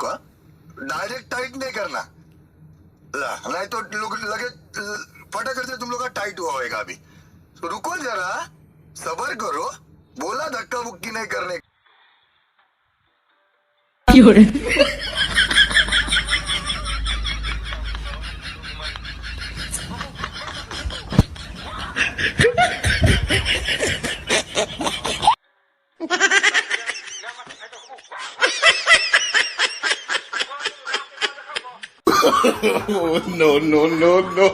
को, direct tight नहीं करना, नहीं तो लगे फटाक से तुम लोग का टाइट हुआ होगा अभी। तो रुको जरा, सबर करो, बोला धक्का मुक्की नहीं करने। No, no, no, no.